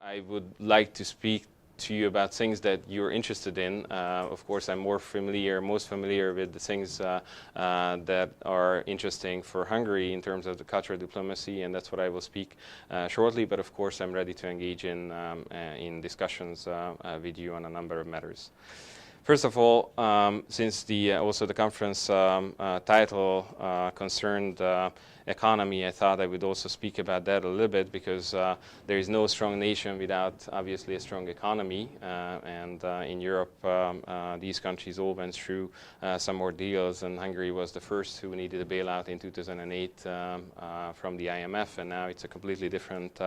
I would like to speak to you about things that you're interested in. Of course, I'm most familiar with the things that are interesting for Hungary in terms of the cultural diplomacy, and that's what I will speak shortly. But of course, I'm ready to engage in discussions with you on a number of matters. First of all, since also the conference title concerned economy, I thought I would also speak about that a little bit, because there is no strong nation without obviously a strong economy, and in Europe these countries all went through some ordeals, and Hungary was the first who needed a bailout in 2008 from the IMF, and now it's a completely different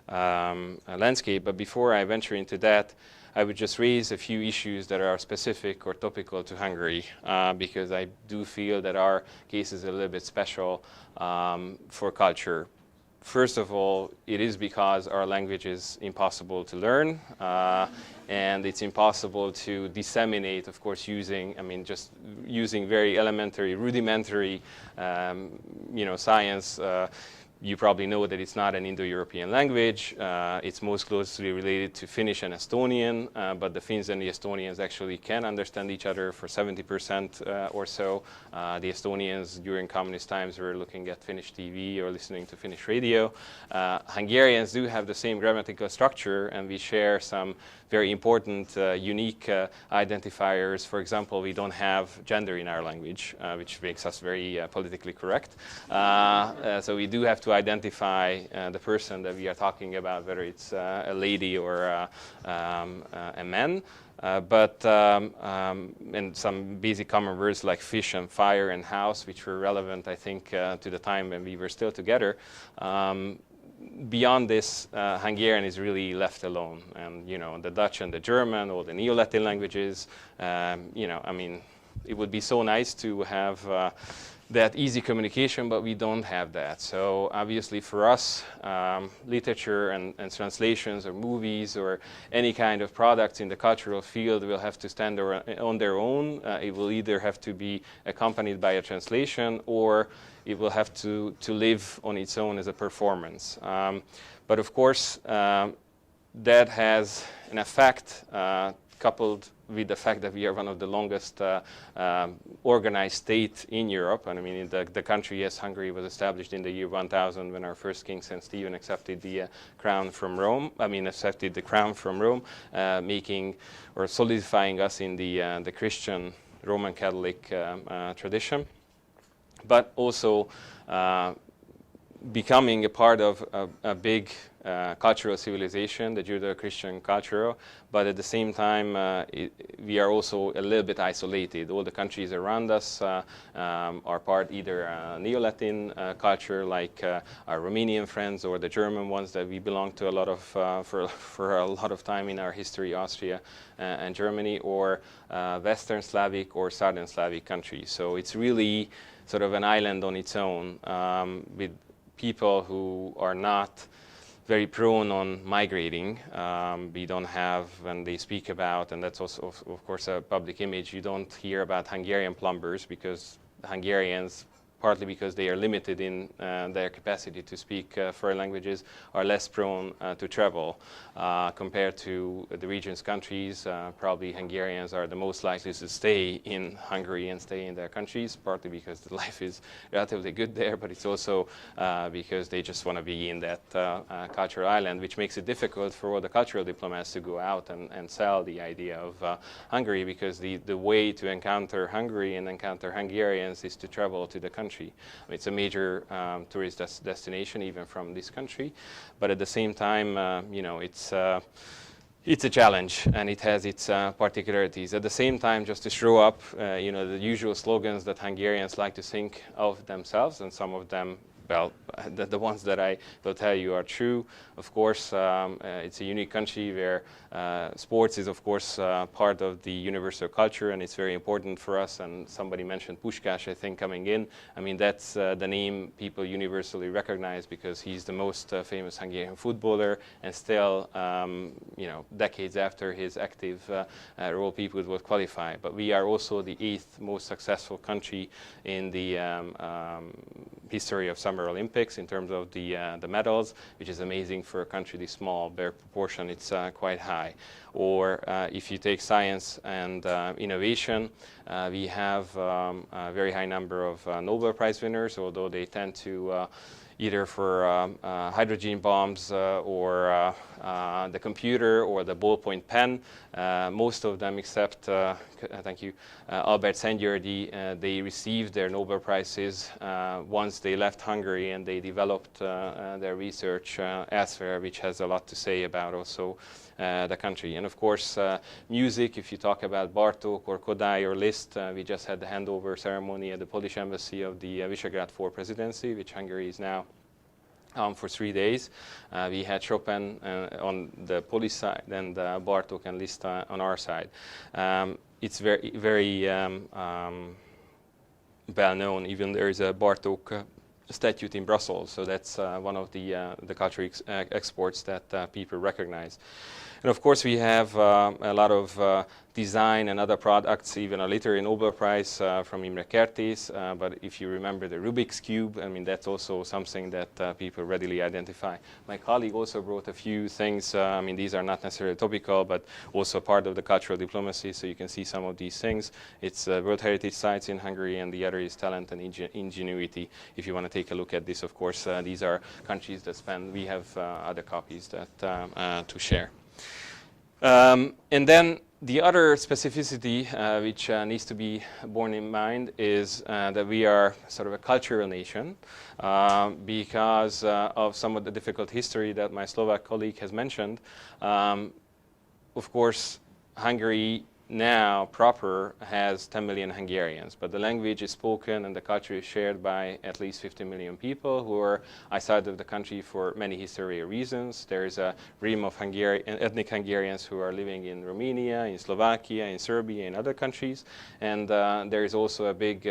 landscape. But before I venture into that, I would just raise a few issues that are specific or topical to Hungary, because I do feel that our case is a little bit special for culture. First of all, it is because our language is impossible to learn, and it's impossible to disseminate, of course, just using very elementary, rudimentary, science. You probably know that it's not an Indo-European language. It's most closely related to Finnish and Estonian, but the Finns and the Estonians actually can understand each other for 70% or so. The Estonians during communist times were looking at Finnish TV or listening to Finnish radio. Hungarians do have the same grammatical structure, and we share some very important, unique identifiers. For example, we don't have gender in our language, which makes us very politically correct. So we do have to identify the person that we are talking about, whether it's a lady or a man. And some basic common words like fish and fire and house, which were relevant, I think, to the time when we were still together. Beyond this, Hungarian is really left alone, and the Dutch and the German, or the Neo-Latin languages. It would be so nice to have that easy communication, but we don't have that. So obviously for us, literature and translations or movies or any kind of products in the cultural field will have to stand on their own. It will either have to be accompanied by a translation, or it will have to live on its own as a performance. But of course, that has an effect, coupled with the fact that we are one of the longest organized states in Europe. And I mean, the country, yes, Hungary was established in the year 1000 when our first king, St. Stephen, accepted the crown from Rome. Making or solidifying us in the Christian Roman Catholic tradition, but also becoming a part of a big cultural civilization, the Judeo-Christian culture, but at the same time we are also a little bit isolated. All the countries around us are part either Neo-Latin culture, like our Romanian friends, or the German ones that we belong to a lot of for a lot of time in our history, Austria and Germany, or Western Slavic or Southern Slavic countries. So it's really sort of an island on its own, with people who are not very prone on migrating. We don't have, when they speak about, and that's also of course a public image, you don't hear about Hungarian plumbers, because Hungarians, partly because they are limited in their capacity to speak foreign languages, are less prone to travel compared to the region's countries. Probably Hungarians are the most likely to stay in Hungary and stay in their countries, partly because the life is relatively good there, but it's also because they just want to be in that cultural island, which makes it difficult for all the cultural diplomats to go out and sell the idea of Hungary, because the way to encounter Hungary and encounter Hungarians is to travel to the country. It's a major tourist destination, even from this country, but at the same time, it's a challenge, and it has its particularities. At the same time, just to throw up, the usual slogans that Hungarians like to think of themselves, and some of them, well, the ones that I will tell you are true. Of course, it's a unique country where sports is, of course, part of the universal culture, and it's very important for us. And somebody mentioned Puskás, I think, coming in. I mean, that's the name people universally recognize, because he's the most famous Hungarian footballer, and still, decades after his active role, people would qualify. But we are also the 8th most successful country in the history of summer Paralympics in terms of the medals, which is amazing for a country this small. Their proportion, it's quite high. Or if you take science and innovation, we have a very high number of Nobel Prize winners, although they tend to either for hydrogen bombs or the computer or the ballpoint pen. Most of them, except, thank you, Albert Szent-Györgyi, they received their Nobel Prizes once they left Hungary, and they developed their research elsewhere, which has a lot to say about also the country. And of course, music, if you talk about Bartók or Kodály or Liszt, we just had the handover ceremony at the Polish Embassy of the Visegrad IV presidency, which Hungary is now for 3 days. We had Chopin on the Polish side and Bartók and Liszt on our side. It's very, very well known. Even there is a Bartók statue in Brussels, so that's one of the cultural exports that people recognize. And of course, we have a lot of design and other products, even a literary Nobel Prize from Imre Kertész. But if you remember the Rubik's Cube, I mean, that's also something that people readily identify. My colleague also brought a few things. I mean, these are not necessarily topical, but also part of the cultural diplomacy. So you can see some of these things. It's World Heritage Sites in Hungary, and the other is talent and ingenuity. If you want to take a look at this, of course, these are countries that spend. We have other copies that to share. And then the other specificity which needs to be borne in mind is that we are sort of a cultural nation because of some of the difficult history that my Slovak colleague has mentioned. Of course, Hungary now proper has 10 million Hungarians, but the language is spoken and the culture is shared by at least 50 million people who are outside of the country for many historical reasons. There is a realm of ethnic Hungarians who are living in Romania, in Slovakia, in Serbia, in other countries, and there is also a big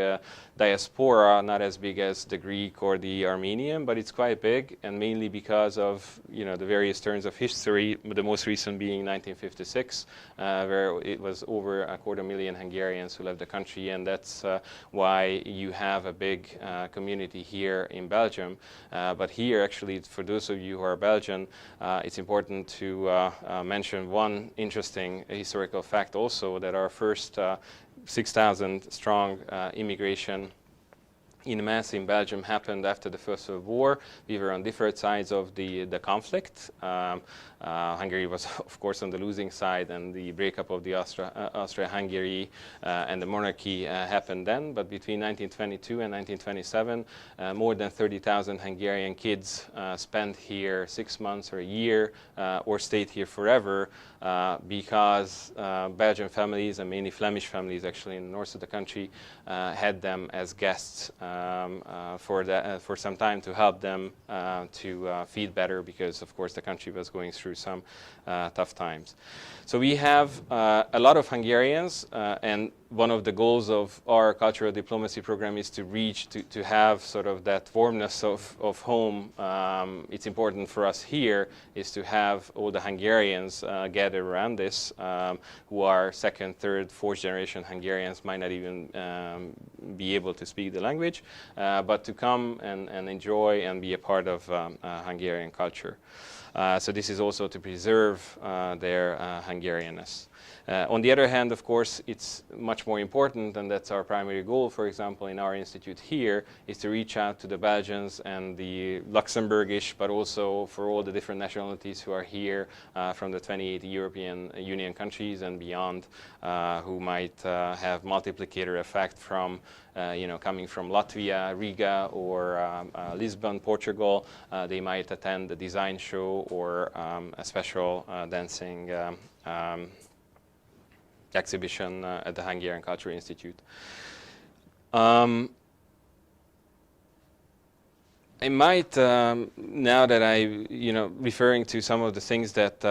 diaspora, not as big as the Greek or the Armenian, but it's quite big, and mainly because of the various turns of history, the most recent being 1956, where it was over 250,000 Hungarians who left the country, and that's why you have a big community here in Belgium. But here, actually, for those of you who are Belgian, it's important to mention one interesting historical fact also, that our first 6,000 strong immigration in mass in Belgium happened after the First World War. We were on different sides of the conflict. Hungary was, of course, on the losing side, and the breakup of the Austria-Hungary and the monarchy happened then. But between 1922 and 1927, more than 30,000 Hungarian kids spent here 6 months or a year or stayed here forever because Belgian families, and mainly Flemish families actually in the north of the country, had them as guests for some time to help them to feed better, because of course the country was going through some tough times. So we have a lot of Hungarians, and one of the goals of our cultural diplomacy program is to reach, to have sort of that warmness of home. It's important for us here is to have all the Hungarians gathered around this, who are second, third, fourth generation Hungarians, might not even be able to speak the language, but to come and enjoy and be a part of Hungarian culture. So this is also to preserve their Hungarianness. On the other hand, of course, it's much more important, and that's our primary goal, for example, in our institute here, is to reach out to the Belgians and the Luxembourgish, but also for all the different nationalities who are here from the 28 European Union countries and beyond, who might have multiplicator effect from coming from Latvia, Riga, or Lisbon, Portugal. They might attend the design show or a special dancing exhibition at the Hungarian Cultural Institute. I might, now that referring to some of the things that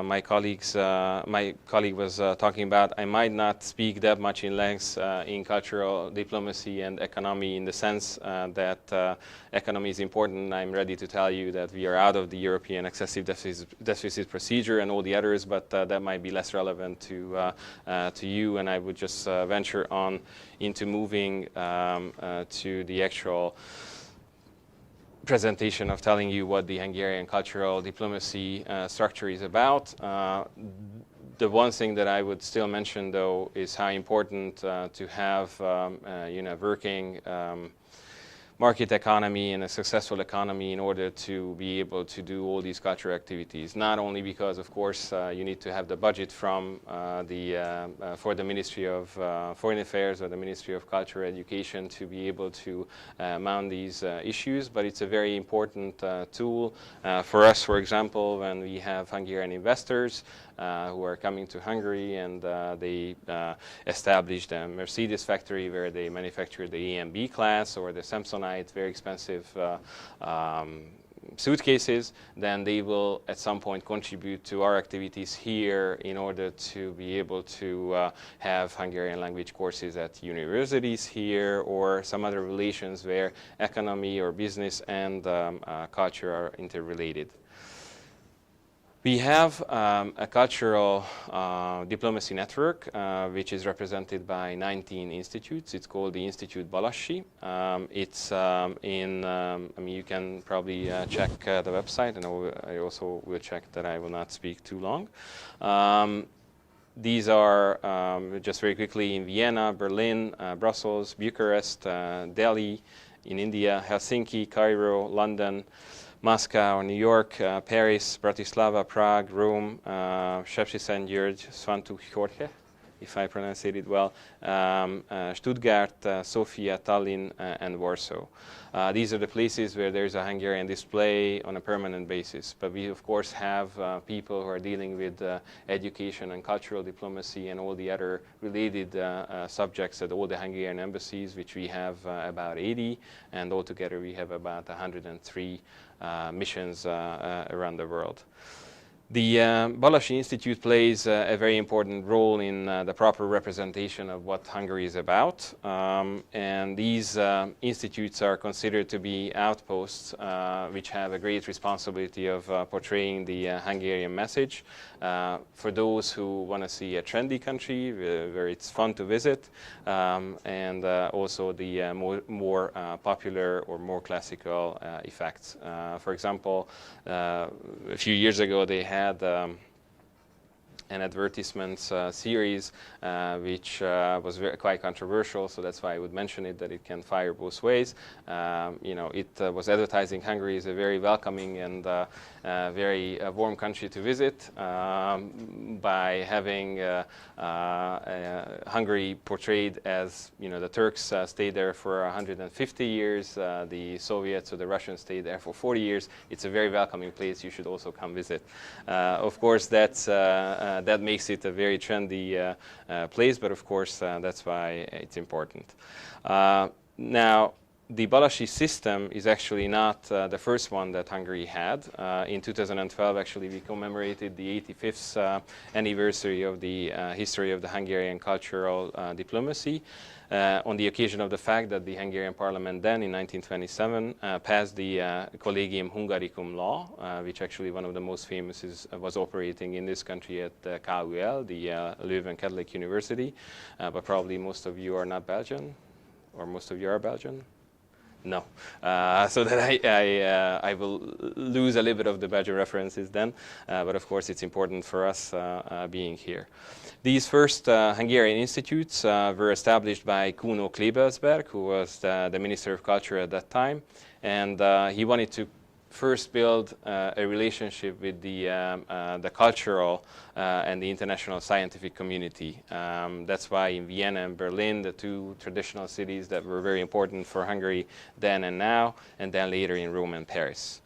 my colleague was talking about, I might not speak that much in length in cultural diplomacy and economy, in the sense that economy is important. I'm ready to tell you that we are out of the European excessive deficit procedure and all the others, but that might be less relevant to you, and I would just venture on into moving to the actual presentation of telling you what the Hungarian cultural diplomacy structure is about. The one thing that I would still mention, though, is how important to have working market economy and a successful economy in order to be able to do all these cultural activities. Not only because, of course, you need to have the budget from for the Ministry of Foreign Affairs or the Ministry of Culture and Education to be able to mount these issues, but it's a very important tool for us, for example, when we have Hungarian investors who are coming to Hungary, and they established a Mercedes factory where they manufacture the A and B class or the Samsonite, very expensive suitcases. Then they will at some point contribute to our activities here in order to be able to have Hungarian language courses at universities here, or some other relations where economy or business and culture are interrelated. We have a cultural diplomacy network which is represented by 19 institutes. It's called the Institute Balassi. It's I mean, you can probably check the website, and I also will check that I will not speak too long. These are, just very quickly, in Vienna, Berlin, Brussels, Bucharest, Delhi, in India, Helsinki, Cairo, London, Moscow, New York, Paris, Bratislava, Prague, Rome, Szepsi-Szentgyörgy, Svantu-Jorge, if I pronounce it well, Stuttgart, Sofia, Tallinn, and Warsaw. These are the places where there's a Hungarian display on a permanent basis. But we, of course, have people who are dealing with education and cultural diplomacy and all the other related subjects at all the Hungarian embassies, which we have about 80, and altogether we have about 103 missions around the world. The Balassi Institute plays a very important role in the proper representation of what Hungary is about. And these institutes are considered to be outposts which have a great responsibility of portraying the Hungarian message. For those who want to see a trendy country where it's fun to visit, and also the more popular or more classical effects. For example, a few years ago they had an advertisements series which was quite controversial, so that's why I would mention it, that it can fire both ways. You know, it was advertising Hungary as a very welcoming and very warm country to visit by having Hungary portrayed as, you know, the Turks stayed there for 150 years, the Soviets or the Russians stayed there for 40 years. It's a very welcoming place. You should also come visit. Of course, that makes it a very trendy place, but of course that's why it's important. Now, the Balassi system is actually not the first one that Hungary had. In 2012, actually, we commemorated the 85th anniversary of the history of the Hungarian cultural diplomacy. On the occasion of the fact that the Hungarian parliament then, in 1927, passed the Collegium Hungaricum law, which actually one of the most famous was operating in this country at KUL, the Leuven Catholic University. But probably most of you are not Belgian, or most of you are Belgian? No. So that I will lose a little bit of the Belgian references then, but of course it's important for us being here. These first Hungarian institutes were established by Kuno Klebelsberg, who was the Minister of Culture at that time, and he wanted to first build a relationship with the cultural and the international scientific community. That's why in Vienna and Berlin, the two traditional cities that were very important for Hungary then and now, and then later in Rome and Paris.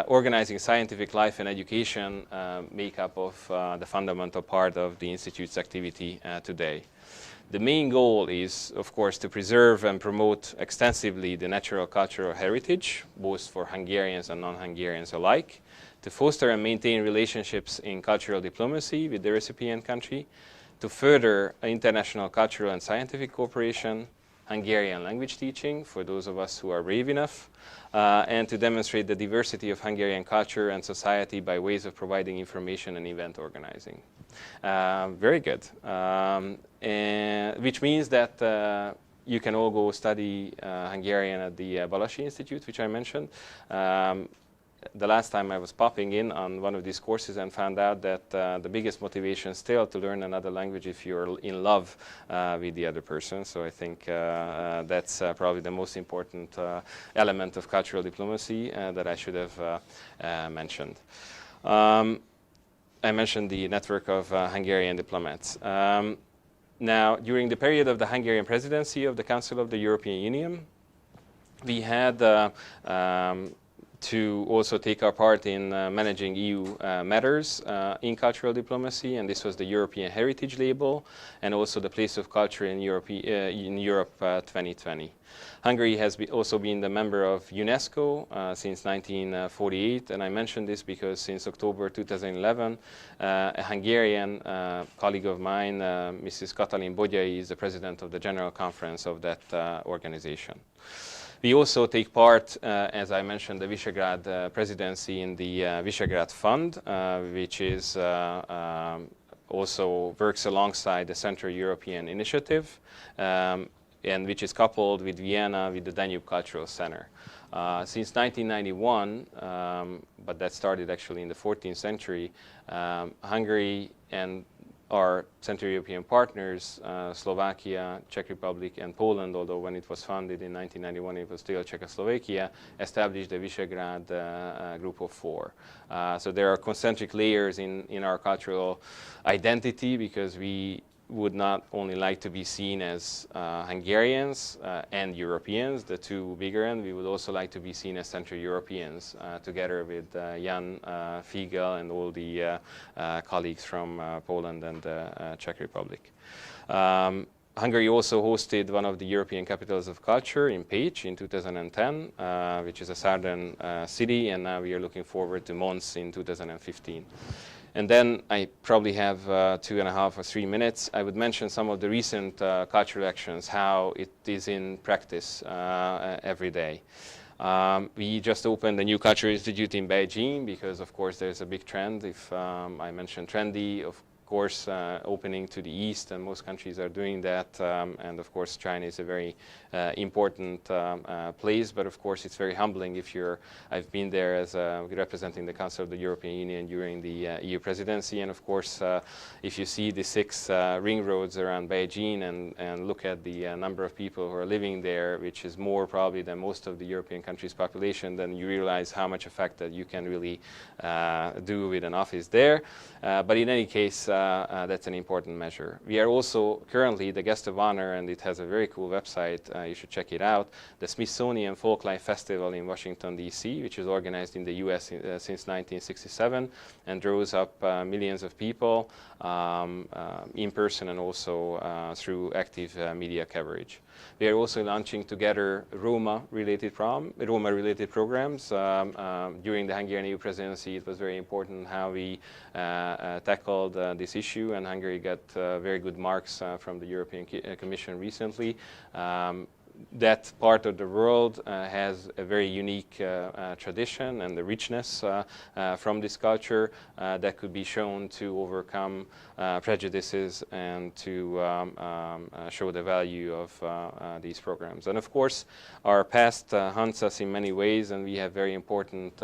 Organizing scientific life and education make up of the fundamental part of the Institute's activity today. The main goal is, of course, to preserve and promote extensively the natural cultural heritage, both for Hungarians and non-Hungarians alike, to foster and maintain relationships in cultural diplomacy with the recipient country, to further international cultural and scientific cooperation, Hungarian language teaching for those of us who are brave enough, and to demonstrate the diversity of Hungarian culture and society by ways of providing information and event organizing. Very good. Which means that you can all go study Hungarian at the Balassi Institute, which I mentioned. The last time I was popping in on one of these courses and found out that the biggest motivation still to learn another language if you're in love with the other person. So I think that's probably the most important element of cultural diplomacy that I should have mentioned. I mentioned the network of Hungarian diplomats. Now, during the period of the Hungarian presidency of the Council of the European Union, we had to also take our part in managing EU matters in cultural diplomacy, and this was the European Heritage Label and also the Place of Culture in Europe 2020. Hungary has also been the member of UNESCO since 1948, and I mention this because since October 2011, a Hungarian colleague of mine, Mrs. Katalin Bogyai, is the president of the General Conference of that organization. We also take part, as I mentioned, the Visegrad presidency in the Visegrad Fund, which is also works alongside the Central European Initiative, and which is coupled with Vienna with the Danube Cultural Center. Since 1991, but that started actually in the 14th century, Hungary and our Central European partners, Slovakia, Czech Republic, and Poland, although when it was founded in 1991 it was still Czechoslovakia, established the Visegrad Group of Four. So there are concentric layers in our cultural identity, because we would not only like to be seen as Hungarians and Europeans, the two bigger end, we would also like to be seen as Central Europeans, together with Jan Fiegel and all the colleagues from Poland and the Czech Republic. Hungary also hosted one of the European Capitals of Culture in Pécs in 2010, which is a southern city, and now we are looking forward to Mons in 2015. And then I probably have 2.5 or 3 minutes. I would mention some of the recent cultural actions, how it is in practice every day. We just opened a new cultural institute in Beijing because, of course, there's a big trend. If I mention trendy, of course, opening to the east, and most countries are doing that. And of course, China is a very important place. But of course, it's very humbling if you're. I've been there as representing the Council of the European Union during the EU presidency, and of course, if you see the 6 ring roads around Beijing and look at the number of people who are living there, which is more probably than most of the European countries' population, then you realize how much effect that you can really do with an office there. But in any case, that's an important measure. We are also currently the guest of honor, and it has a very cool website, you should check it out, the Smithsonian Folklife Festival in Washington, D.C., which is organized in the U.S. Since 1967 and draws up millions of people in person and also through active media coverage. We are also launching together Roma-related programs. During the Hungarian EU presidency, it was very important how we tackled this issue, and Hungary got very good marks from the European Commission recently. That part of the world has a very unique tradition and the richness from this culture that could be shown to overcome prejudices and to show the value of these programs. And of course, our past haunts us in many ways, and we have very important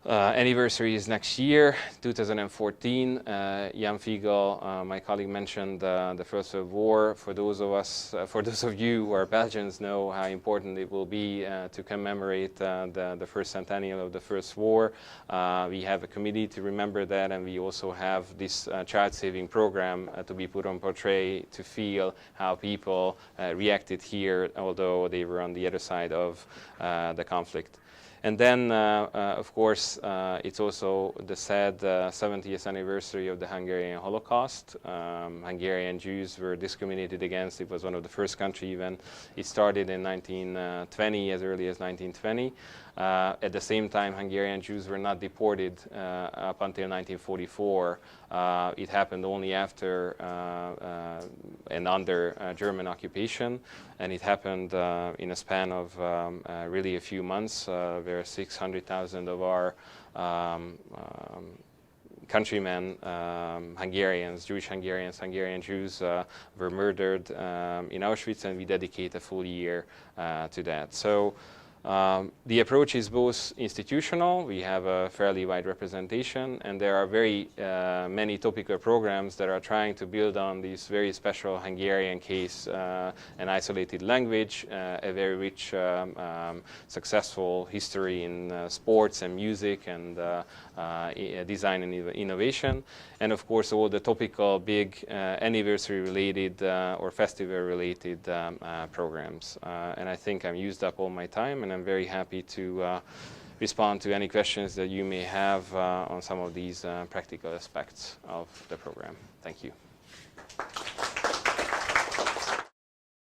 anniversary is next year, 2014. Jan Fiegel, my colleague, mentioned the First World War. For those of you who are Belgians, know how important it will be to commemorate the first centennial of the First War. We have a committee to remember that, and we also have this child-saving program to be put on portray to feel how people reacted here, although they were on the other side of the conflict. And then, of course, it's also the sad 70th anniversary of the Hungarian Holocaust. Hungarian Jews were discriminated against. It was one of the first countries even. It started in 1920, as early as 1920. At the same time, Hungarian Jews were not deported up until 1944. It happened only after and under German occupation, and it happened in a span of really a few months, where 600,000 of our countrymen, Hungarians, Jewish Hungarians, Hungarian Jews were murdered in Auschwitz, and we dedicate a full year to that. So the approach is both institutional, we have a fairly wide representation, and there are very many topical programs that are trying to build on this very special Hungarian case, an isolated language, a very rich, successful history in sports and music and design and innovation, and of course all the topical big anniversary-related or festival-related programs. And I think I've used up all my time, and I'm very happy to respond to any questions that you may have on some of these practical aspects of the program. Thank you.